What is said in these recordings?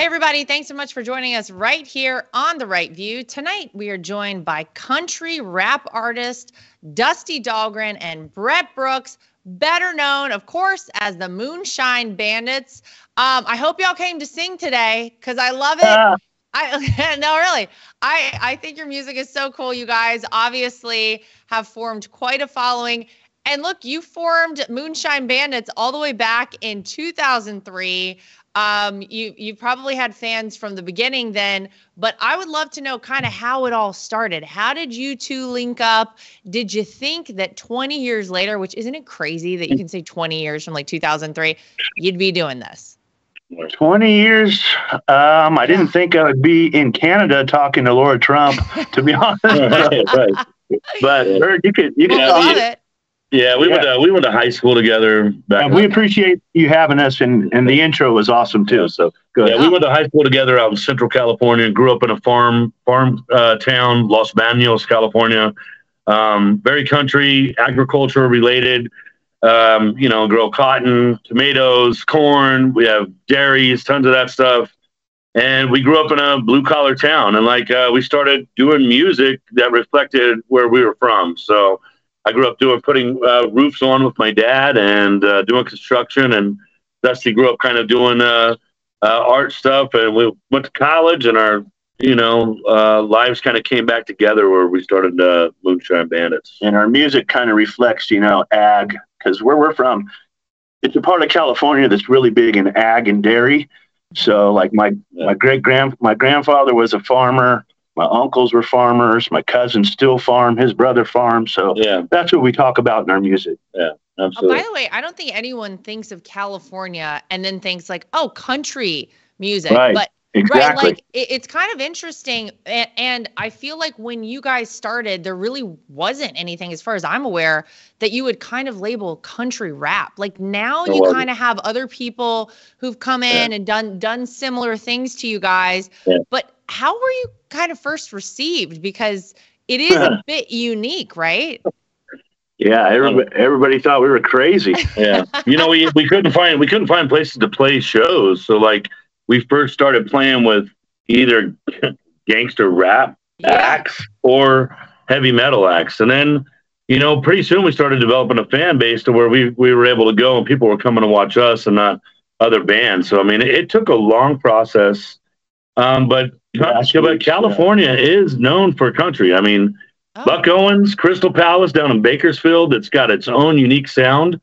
Hey, everybody. Thanks so much for joining us right here on The Right View. Tonight, we are joined by country rap artist Dusty Dahlgren and Brett Brooks, better known, of course, as the Moonshine Bandits. I hope y'all came to sing today because I love it. No, really. I think your music is so cool. You guys obviously have formed quite a following. And look, you formed Moonshine Bandits all the way back in 2003. You probably had fans from the beginning then, but I would love to know kind of how it all started. How did you two link up? Did you think that 20 years later, which isn't it crazy that you can say 20 years from like 2003, you'd be doing this? 20 years. I didn't think I would be in Canada talking to Laura Trump, to be honest. Right. But you could love it. Yeah, we went to high school together back. And we appreciate you having us, and the intro was awesome too. So good. Yeah, we went to high school together out in Central California. Grew up in a farm town, Los Baños, California. Very country, agriculture related. Grow cotton, tomatoes, corn. We have dairies, tons of that stuff. And we grew up in a blue collar town, and we started doing music that reflected where we were from. So I grew up putting roofs on with my dad and doing construction, and Dusty grew up kind of doing art stuff. And we went to college, and our lives kind of came back together where we started Moonshine Bandits. And our music kind of reflects, ag, because where we're from, it's a part of California that's really big in ag and dairy. So like my grandfather was a farmer. My uncles were farmers. My cousins still farm. His brother farms. So that's what we talk about in our music. Yeah, absolutely. By the way, I don't think anyone thinks of California and then thinks like, oh, country music. Right. But exactly. Right, it's kind of interesting. And I feel like when you guys started, there really wasn't anything, as far as I'm aware, that you would kind of label country rap. Like now you kind of have other people who've come in and done similar things to you guys. Yeah. But how were you kind of first received? Because it is a bit unique, right? Yeah, everybody thought we were crazy. Yeah, we couldn't find places to play shows. So we first started playing with either gangster rap acts or heavy metal acts, and then pretty soon we started developing a fan base to where we were able to go and people were coming to watch us and not other bands. So I mean, it took a long process, but California is known for country. I mean, Buck Owens, Crystal Palace down in Bakersfield, it's got its own unique sound.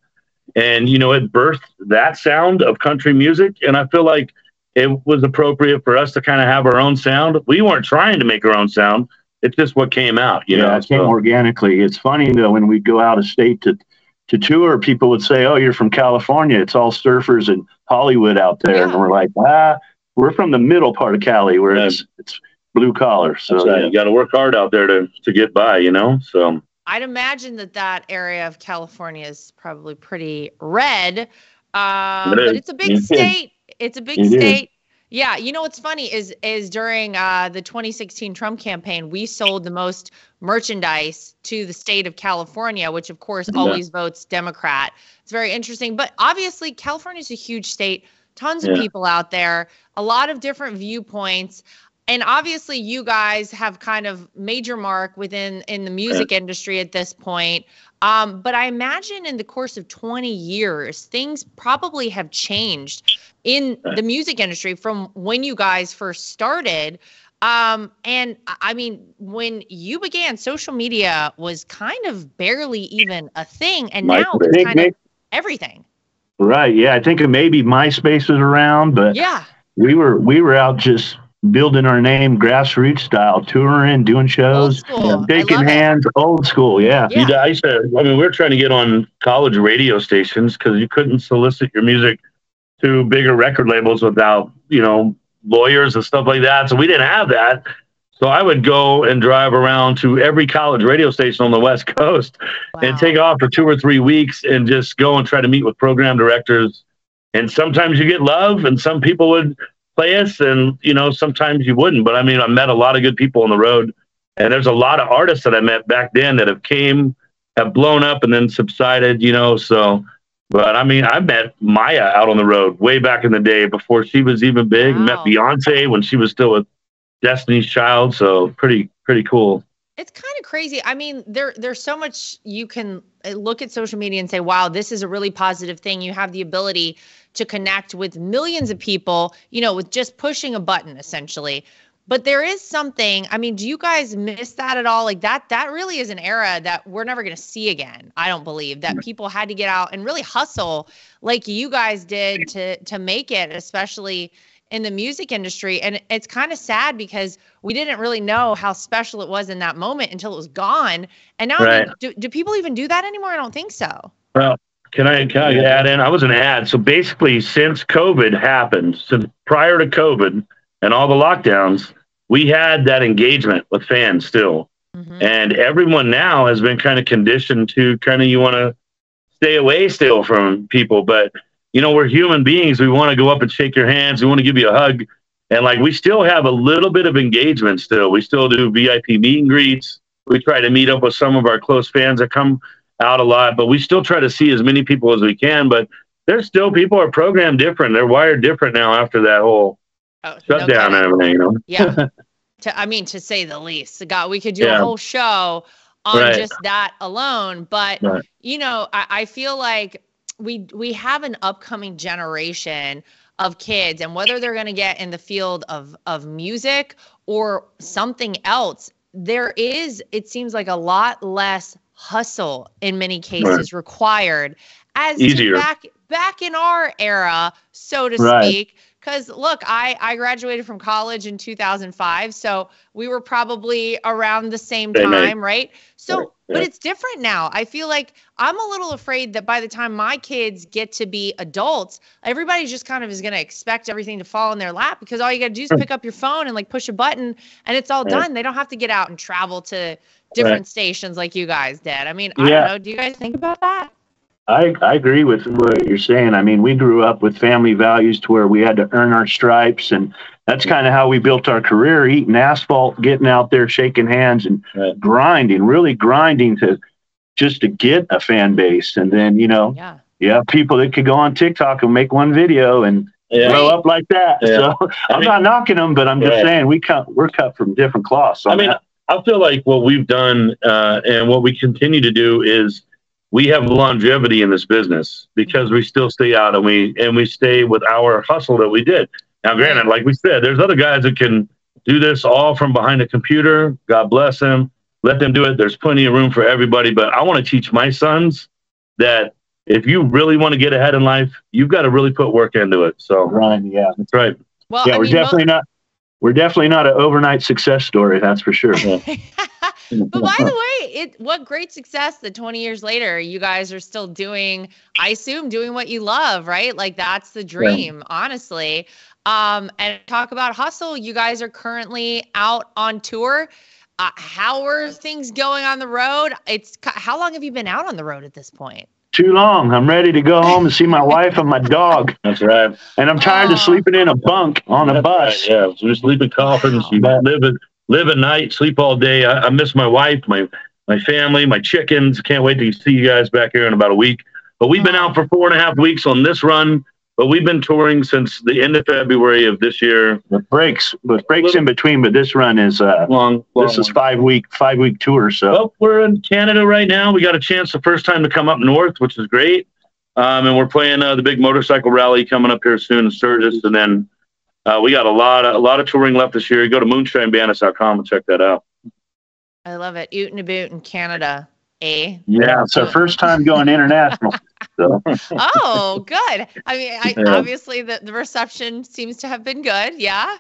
And, it birthed that sound of country music. And I feel like it was appropriate for us to kind of have our own sound. We weren't trying to make our own sound. It's just what came out, It came organically. It's funny, though, when we go out of state to tour, people would say, oh, you're from California. It's all surfers and Hollywood out there. Yeah. And we're like, we're from the middle part of Cali where it's blue collar. So you got to work hard out there to get by, So I'd imagine that area of California is probably pretty red, but it's a big state. It's a big state. Yeah. What's funny is during the 2016 Trump campaign, we sold the most merchandise to the state of California, which of course always votes Democrat. It's very interesting. But obviously California is a huge state. Tons of people out there, a lot of different viewpoints. And obviously you guys have kind of made your mark in the music industry at this point. But I imagine in the course of 20 years, things probably have changed in the music industry from when you guys first started. And I mean, when you began, social media was kind of barely even a thing. And now it's kind of everything. Right. Yeah. I think maybe MySpace was around, but we were out just building our name grassroots style, touring, doing shows, shaking hands, old school. Yeah. We were trying to get on college radio stations because you couldn't solicit your music to bigger record labels without, lawyers and stuff like that. So we didn't have that. So I would go and drive around to every college radio station on the West Coast and take off for 2 or 3 weeks and just go and try to meet with program directors. And sometimes you get love and some people would play us and, sometimes you wouldn't. But I mean, I met a lot of good people on the road, and there's a lot of artists that I met back then that have blown up and then subsided, So But I mean, I met Maya out on the road way back in the day before she was even big. Wow. Met Beyonce when she was still with Destiny's Child. So pretty cool. It's kind of crazy. I mean, there's so much you can look at social media and say, wow, this is a really positive thing. You have the ability to connect with millions of people, you know, with just pushing a button, essentially. But there is something, I mean, do you guys miss that at all? Like that really is an era that we're never going to see again. I don't believe that people had to get out and really hustle like you guys did to make it, especially in the music industry. And it's kind of sad because we didn't really know how special it was in that moment until it was gone. And now, Right. I mean, do people even do that anymore? I don't think so. Well, can I add in? I was an ad. So basically, since COVID happened, since prior to COVID and all the lockdowns, we had that engagement with fans still. Mm-hmm. And everyone now has been kind of conditioned to kind of, you want to stay away still from people. But, you know, we're human beings. We want to go up and shake your hands. We want to give you a hug. And like, we still have a little bit of engagement still. We still do VIP meet and greets. We try to meet up with some of our close fans that come out a lot, but we still try to see as many people as we can. But there's still, people are programmed different. They're wired different now after that whole shutdown and everything, you know? Yeah. To say the least. God, we could do a whole show on just that alone. But, you know, I feel like we have an upcoming generation of kids, and whether they're going to get in the field of music or something else, there is, it seems like, a lot less hustle in many cases required as easier back in our era, so to speak. Because look, I graduated from college in 2005, so we were probably around the same time, right? So, but it's different now. I feel like I'm a little afraid that by the time my kids get to be adults, everybody just kind of is going to expect everything to fall in their lap, because all you got to do is pick up your phone and like push a button and it's all done. They don't have to get out and travel to different stations like you guys did. I mean, I don't know. Do you guys think about that? I agree with what you're saying. I mean, we grew up with family values to where we had to earn our stripes, and that's kind of how we built our career, eating asphalt, getting out there, shaking hands, and really grinding to get a fan base. And then, you know, people that could go on TikTok and make one video and blow up like that. So I'm not knocking them, but I'm just saying we're cut from different cloths. I mean, I feel like what we've done and what we continue to do is we have longevity in this business because we still stay out and we stay with our hustle that we did. Now, granted, like we said, there's other guys that can do this all from behind a computer. God bless them. Let them do it. There's plenty of room for everybody. But I want to teach my sons that if you really want to get ahead in life, you've got to really put work into it. So, that's right. Well, yeah, we're definitely not an overnight success story. That's for sure. But by the way, what great success that 20 years later, you guys are still doing, I assume, doing what you love, right? Like that's the dream, honestly. And talk about hustle. You guys are currently out on tour. How are things going on the road? How long have you been out on the road at this point? Too long. I'm ready to go home and see my wife and my dog. That's right. And I'm tired of sleeping in a bunk on a bus. Right. Yeah, we're sleeping coffins. Wow. Live at night, sleep all day. I miss my wife, my family, my chickens. Can't wait to see you guys back here in about a week. But we've been out for 4.5 weeks on this run. But we've been touring since the end of February of this year. With breaks in between, but this run is long. This is 5 week tour. So well, we're in Canada right now. We got a chance the first time to come up north, which is great. And we're playing the big motorcycle rally coming up here soon in Sturgis, and then we got a lot of touring left this year. Go to moonshinebandits.com and check that out. I love it. Oot and a boot in Canada. Yeah, it's our first time going international. So. Oh, good. I mean, obviously the reception seems to have been good. Yeah.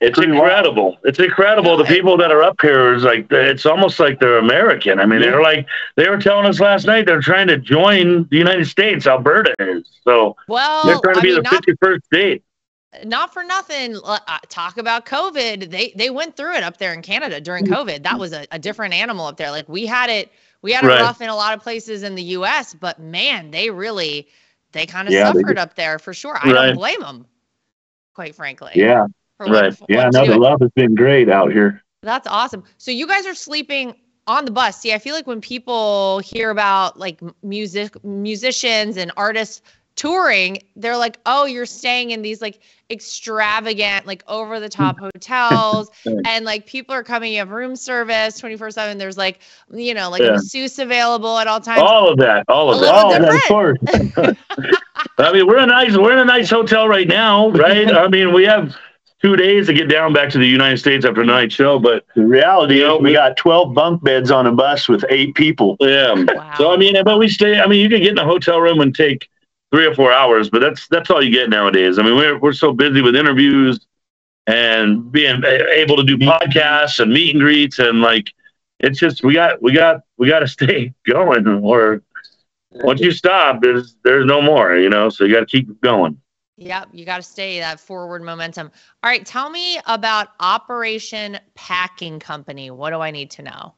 It's incredible. It's incredible. The people that are up here is like, it's almost like they're American. I mean, they were telling us last night they're trying to join the United States. Alberta is. So they're trying to be the 51st state. Not for nothing. Talk about COVID. They went through it up there in Canada during COVID. That was a different animal up there. Like we had it rough in a lot of places in the U.S., but man, they kind of suffered up there for sure. I don't blame them, quite frankly. Yeah. The love has been great out here. That's awesome. So you guys are sleeping on the bus. See, I feel like when people hear about like musicians and artists touring, they're like, oh, you're staying in these like extravagant, like over the top hotels, and like people are coming, you have room service 24/7. There's like, you know, like a masseuse available at all times. All of that. Of course. I mean, we're in a nice hotel right now, right? I mean, we have 2 days to get down back to the United States after a night show, but the reality is we got 12 bunk beds on a bus with 8 people. Yeah. Wow. So I mean, but we stay. I mean, you can get in a hotel room and take 3 or 4 hours, but that's all you get nowadays. I mean, we're so busy with interviews and being able to do podcasts and meet and greets, and like it's just we got to stay going, or once you stop, there's no more, you know. So you got to keep going. Yep, you got to stay that forward momentum. All right, tell me about Operation Packing Company. What do I need to know?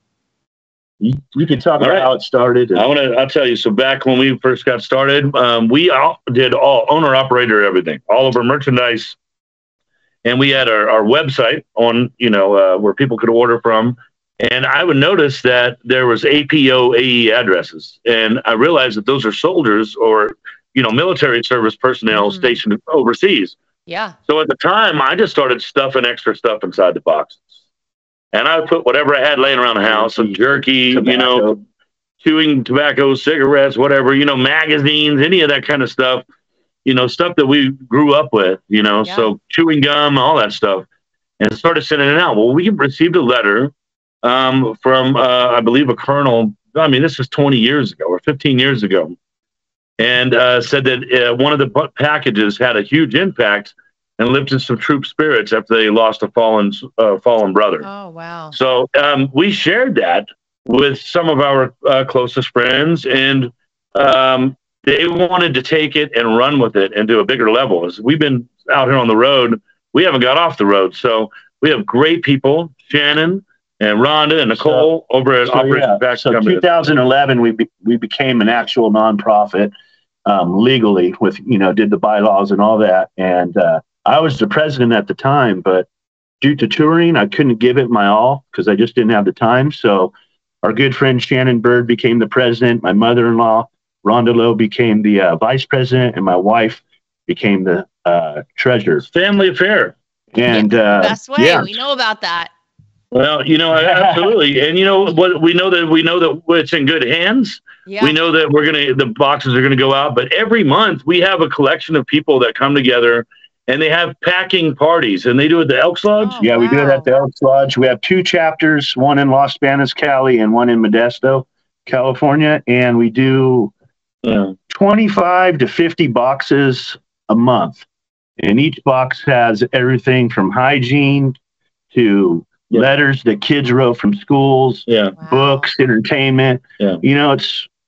You can talk about how it started. I'll tell you. So back when we first got started, we did all owner operator everything, all of our merchandise, and we had our website on, you know, where people could order from. And I would notice that there was APO AE addresses, and I realized that those are soldiers or, you know, military service personnel stationed overseas. Yeah. So at the time, I just started stuffing extra stuff inside the boxes. And I put whatever I had laying around the house, some jerky, tobacco, you know, chewing tobacco, cigarettes, whatever, you know, magazines, any of that kind of stuff, you know, stuff that we grew up with, you know, so chewing gum, all that stuff, and started sending it out. Well, we received a letter from, I believe, a colonel. I mean, this was 20 years ago or 15 years ago, and said that one of the packages had a huge impact and lifted some troop spirits after they lost a fallen brother. Oh, wow. So we shared that with some of our closest friends, and they wanted to take it and run with it and do a bigger level. As we've been out here on the road, we haven't got off the road. So we have great people, Shannon and Rhonda and Nicole over at Operation Packing Company. So 2011, we became an actual nonprofit legally with, you know, did the bylaws and all that. And I was the president at the time, but due to touring, I couldn't give it my all because I just didn't have the time. So our good friend Shannon Bird became the president. My mother-in-law, Rhonda Lowe, became the vice president, and my wife became the treasurer. Family affair. And best way. We know about that. Well, you know, absolutely. And you know what, we know that it's in good hands. Yeah. We know that the boxes are gonna go out, but every month we have a collection of people that come together and they have packing parties, and they do it at the Elks Lodge. Oh, yeah, we do it at the Elks Lodge. We have 2 chapters, one in Los Banos, Cali, and one in Modesto, California. And we do 25 to 50 boxes a month. And each box has everything from hygiene to letters that kids wrote from schools, books, entertainment. Yeah. You know,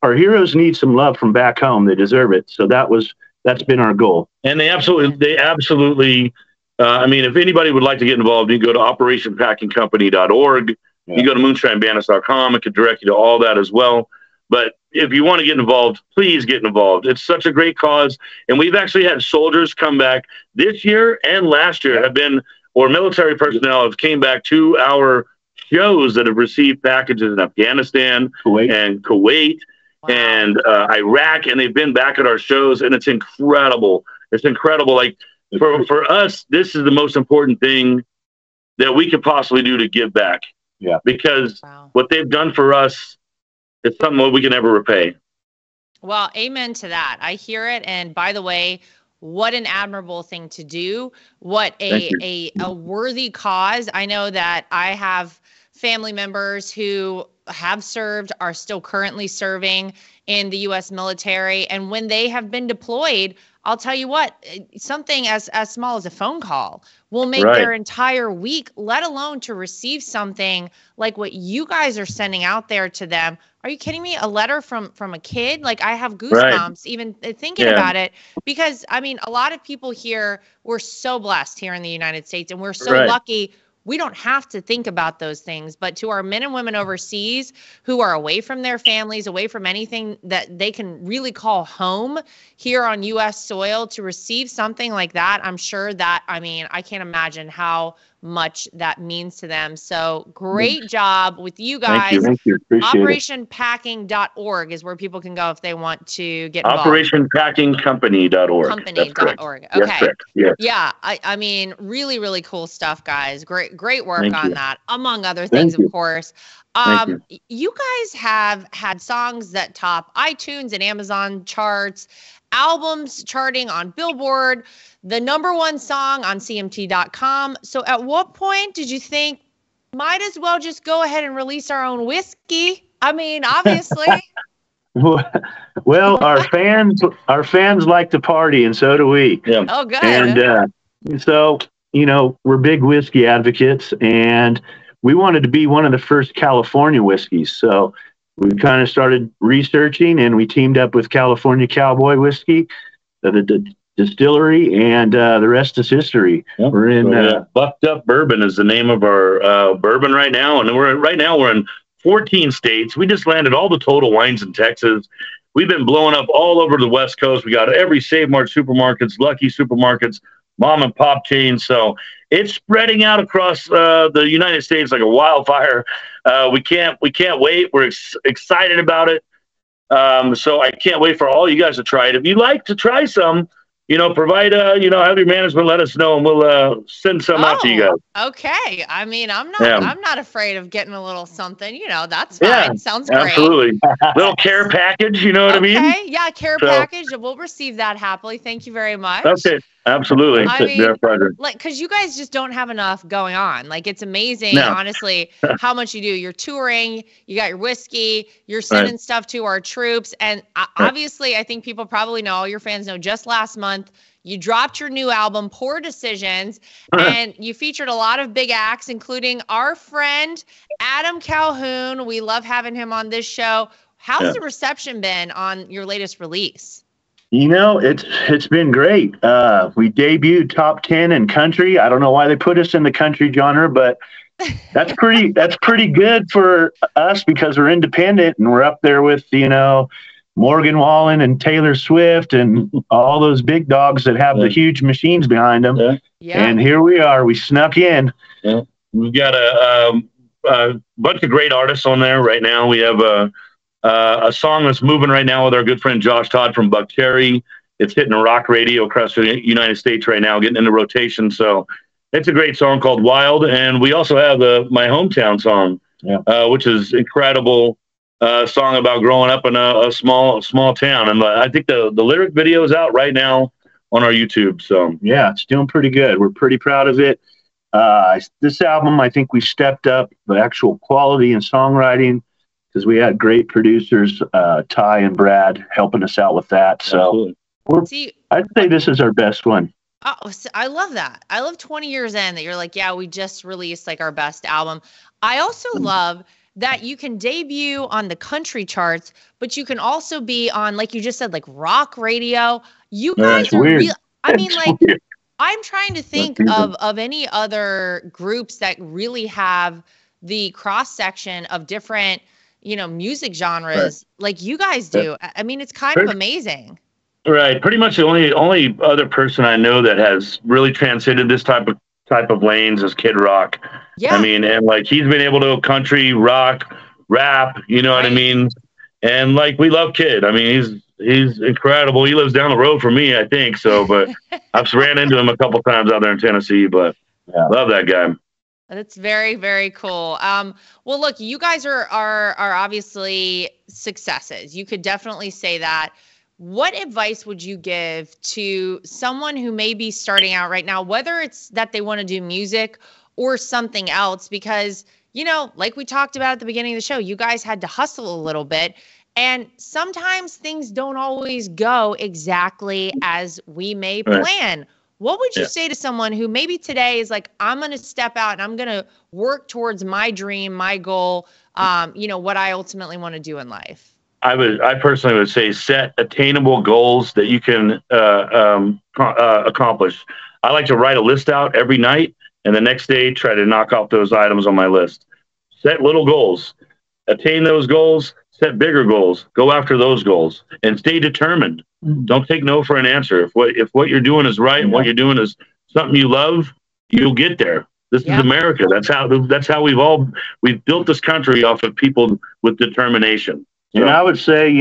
our heroes need some love from back home. They deserve it. So that's been our goal. And they absolutely, I mean, if anybody would like to get involved, you can go to operationpackingcompany.org. Yeah. You go to moonshinebandits.com. It could direct you to all that as well. But if you want to get involved, please get involved. It's such a great cause. And we've actually had soldiers come back this year and last year or military personnel have came back to our shows that have received packages in Afghanistan and Kuwait. Wow. And Iraq, and they've been back at our shows, and it's incredible. It's incredible. Like for us, this is the most important thing that we could possibly do to give back. Yeah. Because what they've done for us is something we can never repay. Well, amen to that. I hear it. And by the way, what an admirable thing to do. What a worthy cause. I know that I have family members who have served, are still currently serving in the U.S. military. And when they have been deployed, I'll tell you what, something as small as a phone call will make their entire week, let alone to receive something like what you guys are sending out there to them. Are you kidding me? A letter from a kid? Like, I have goosebumps even thinking about it, because I mean, a lot of people here, we're so blessed here in the United States, and we're so lucky. We don't have to think about those things. But to our men and women overseas who are away from their families, away from anything that they can really call home here on U.S. soil, to receive something like that, I'm sure that, I mean, I can't imagine how much that means to them. So great job with you guys. Thank you. Appreciate OperationPacking.org is where people can go if they want to get involved. OperationPackingCompany.org. Company.org. Okay. That's correct. Yes. Yeah. I mean, really, really cool stuff, guys. Great work Thank on you. that, among other things, Thank you. of course. You guys have had songs that top iTunes and Amazon charts, albums charting on Billboard, the #1 song on CMT.com. So at what point did you think, might as well just go ahead and release our own whiskey? I mean, obviously. Well, our fans like to party, and so do we. Yeah. Oh, good. And so, we're big whiskey advocates, and we wanted to be one of the first California whiskeys. So we kind of started researching, and we teamed up with California Cowboy Whiskey, the distillery, and the rest is history. Yep. We're in Bucked Up Bourbon is the name of our bourbon right now, and we're in 14 states. We just landed all the Total Wines in Texas. We've been blowing up all over the West Coast. We got every Save Mart supermarkets, Lucky supermarkets, mom and pop chains. So it's spreading out across the United States like a wildfire. We can't wait. We're excited about it. So I can't wait for all you guys to try it. If you'd like to try some, provide, have your management let us know, and we'll send some out to you guys. Okay. I mean, I'm not afraid of getting a little something, that's fine. Yeah, Sounds great. Absolutely. Little care package, you know what I mean? Okay. Yeah. Care package. We'll receive that happily. Thank you very much. Okay. Absolutely. I mean, pleasure. cause you guys just don't have enough going on. Like, it's amazing, honestly, how much you do. You're touring, you got your whiskey, you're sending stuff to our troops. And obviously, I think people probably know, all your fans know, just last month, you dropped your new album, Poor Decisions, and you featured a lot of big acts, including our friend, Adam Calhoun. We love having him on this show. How's the reception been on your latest release? It's been great. We debuted top 10 in country. I don't know why they put us in the country genre, but that's pretty good for us because we're independent and we're up there with, Morgan Wallen and Taylor Swift and all those big dogs that have the huge machines behind them. Yeah. And here we are. We snuck in. Yeah. We've got a bunch of great artists on there right now. We have a song that's moving right now with our good friend Josh Todd from Buck Cherry. It's hitting rock radio across the United States right now, getting into rotation. So it's a great song called Wild. And we also have My Hometown song, which is incredible song about growing up in a small town. And I think the lyric video is out right now on our YouTube. So yeah, it's doing pretty good. We're pretty proud of it. This album, I think we stepped up the actual quality and songwriting, because we had great producers, Ty and Brad, helping us out with that. So I'd say this is our best one. Oh, I love that. I love 20 years in that you're like, yeah, we just released like our best album. I also love that you can debut on the country charts, but you can also be on, like you just said, like rock radio. You guys are real. I mean, like, weird. I'm trying to think of any other groups that really have the cross section of different, music genres like you guys do. I mean, it's kind of amazing. Right. Pretty much the only other person I know that has really transcended this type of lanes is Kid Rock. Yeah. I mean, and like he's been able to country, rock, rap, what I mean? And like we love Kid. I mean, he's incredible. He lives down the road from me, I think. So, but I've ran into him a couple times out there in Tennessee, but love that guy. That's very, very cool. Well, look, you guys are obviously successes. You could definitely say that. What advice would you give to someone who may be starting out right now, whether it's that they want to do music or something else? Because, like we talked about at the beginning of the show, you guys had to hustle a little bit. And sometimes things don't always go exactly as we may plan. What would you say to someone who maybe today is like, I'm going to step out and I'm going to work towards my dream, my goal, what I ultimately want to do in life? I personally would say set attainable goals that you can accomplish. I like to write a list out every night, and the next day try to knock off those items on my list. Set little goals, attain those goals, set bigger goals, go after those goals, and stay determined. Don't take no for an answer. If what you're doing is right and what you're doing is something you love, you'll get there. This is America. That's how we've built this country off of people with determination. So, and I would say,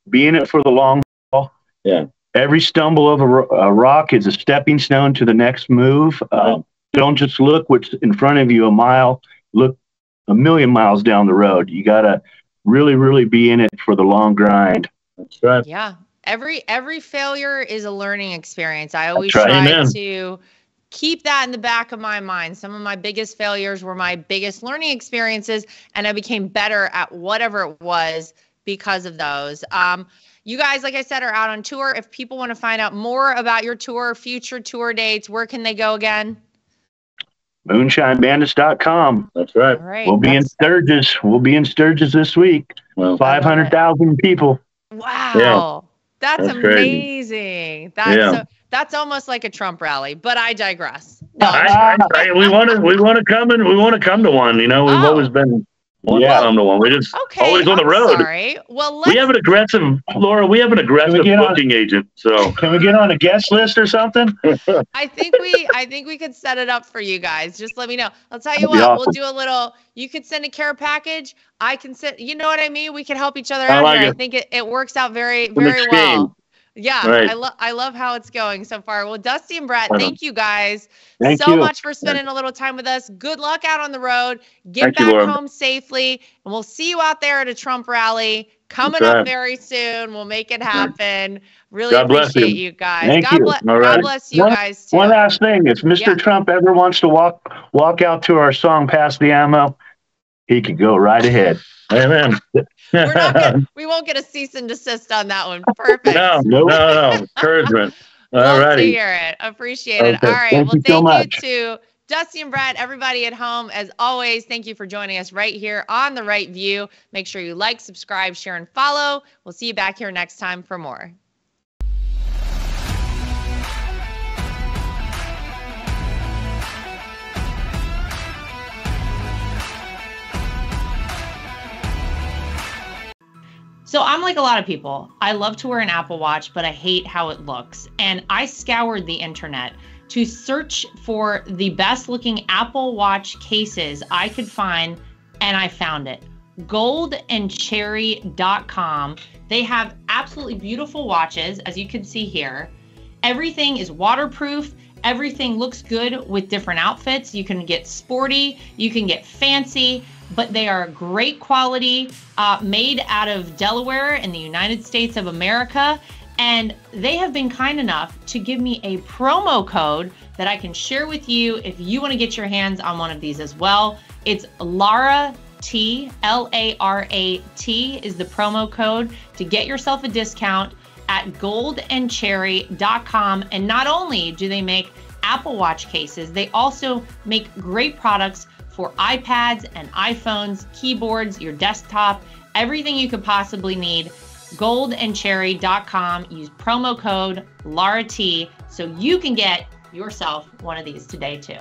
be in it for the long haul. Yeah. Every stumble of a rock is a stepping stone to the next move. Don't just look what's in front of you a mile. Look a million miles down the road. You got to really, really be in it for the long grind. That's right. Yeah. Every failure is a learning experience. I always try to keep that in the back of my mind. Some of my biggest failures were my biggest learning experiences, and I became better at whatever it was because of those. You guys, like I said, are out on tour. If people want to find out more about your tour, future tour dates, where can they go again? MoonshineBandits.com. That's right. All right. We'll be in Sturgis. We'll be in Sturgis this week. Well, 500,000 people. Wow. Yeah. That's amazing. That's almost like a Trump rally, but I digress. No. We want to come and we want to come to one. We've always been come to one. We just always on the road. Sorry. Well, we have an aggressive booking agent. So can we get on a guest list or something? I think we could set it up for you guys. Just let me know. I'll tell you what. Awesome. We'll do a little. You could send a care package. I can send. You know what I mean? We can help each other out here. I think it works out very well. Yeah, right. I love how it's going so far. Well, Dusty and Brett, thank you guys so much for spending a little time with us. Good luck out on the road. Get back home safely, and we'll see you out there at a Trump rally coming up very soon. We'll make it happen. Really appreciate you guys. God bless you guys too. One last thing: if Mr. Trump ever wants to walk out to our song "Pass the Ammo," he can go right ahead. Amen. We won't get a cease and desist on that one. Perfect. No. Encouragement. All right. Hear it. Appreciate it. All right. Thank you to Dusty and Brett, everybody at home. As always, thank you for joining us right here on The Right View. Make sure you like, subscribe, share, and follow. We'll see you back here next time for more. So I'm like a lot of people. I love to wear an Apple Watch, but I hate how it looks. And I scoured the internet to search for the best looking Apple Watch cases I could find, and I found it. goldandcherry.com. They have absolutely beautiful watches, as you can see here. Everything is waterproof. Everything looks good with different outfits. You can get sporty, you can get fancy, but they are great quality, made out of Delaware in the United States of America. And they have been kind enough to give me a promo code that I can share with you if you want to get your hands on one of these as well. It's Lara T, L-A-R-A-T is the promo code to get yourself a discount at goldandcherry.com. And not only do they make Apple Watch cases, they also make great products for iPads and iPhones, keyboards, your desktop, everything you could possibly need. goldandcherry.com. Use promo code LARAT so you can get yourself one of these today too.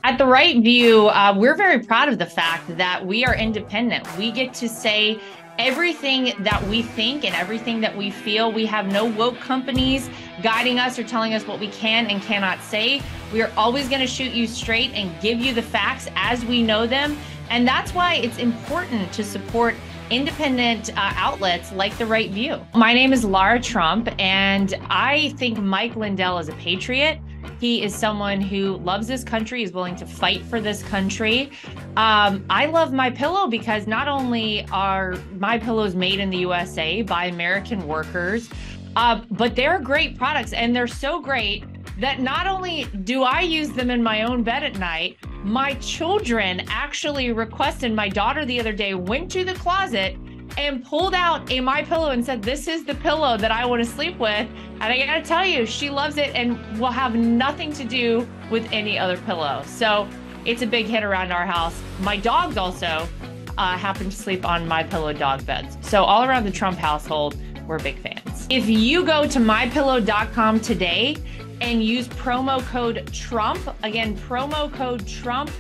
At The Right View, we're very proud of the fact that we are independent. We get to say everything that we think and everything that we feel. We have no woke companies guiding us or telling us what we can and cannot say. We are always going to shoot you straight and give you the facts as we know them. And that's why it's important to support independent outlets like The Right View. My name is Lara Trump, and I think Mike Lindell is a patriot. He is someone who loves this country, is willing to fight for this country. I love MyPillow because not only are MyPillows made in the USA by American workers, but they're great products, and they're so great that not only do I use them in my own bed at night, my children actually requested. My daughter the other day went to the closet and pulled out a MyPillow and said, "This is the pillow that I want to sleep with." And I gotta tell you, she loves it and will have nothing to do with any other pillow. So it's a big hit around our house. My dogs also happen to sleep on MyPillow dog beds. So all around the Trump household, we're big fans. If you go to mypillow.com today and use promo code Trump, again, promo code Trump,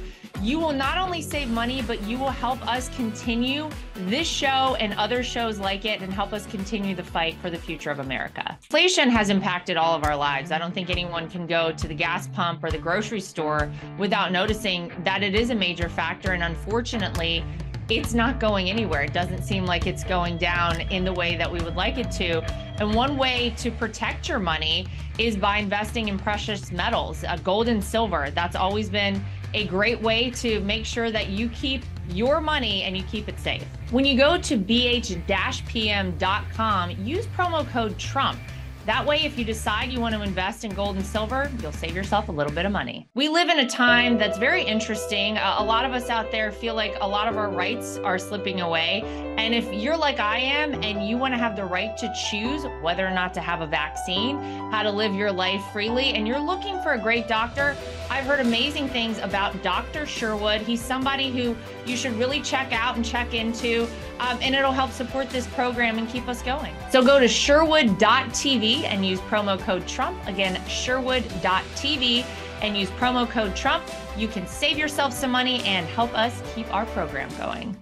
You will not only save money, but you will help us continue this show and other shows like it and help us continue the fight for the future of America. Inflation has impacted all of our lives. I don't think anyone can go to the gas pump or the grocery store without noticing that it is a major factor. And unfortunately, it's not going anywhere. It doesn't seem like it's going down in the way that we would like it to. And one way to protect your money is by investing in precious metals, gold and silver. That's always been a great way to make sure that you keep your money and you keep it safe. When you go to bh-pm.com, use promo code TRUMP. That way, if you decide you want to invest in gold and silver, you'll save yourself a little bit of money. We live in a time that's very interesting. A lot of us out there feel like a lot of our rights are slipping away. And if you're like I am and you want to have the right to choose whether or not to have a vaccine, how to live your life freely, and you're looking for a great doctor, I've heard amazing things about Dr. Sherwood. He's somebody who you should really check out and check into, and it'll help support this program and keep us going. So go to Sherwood.tv and use promo code Trump. Again, Sherwood.tv and use promo code Trump. You can save yourself some money and help us keep our program going.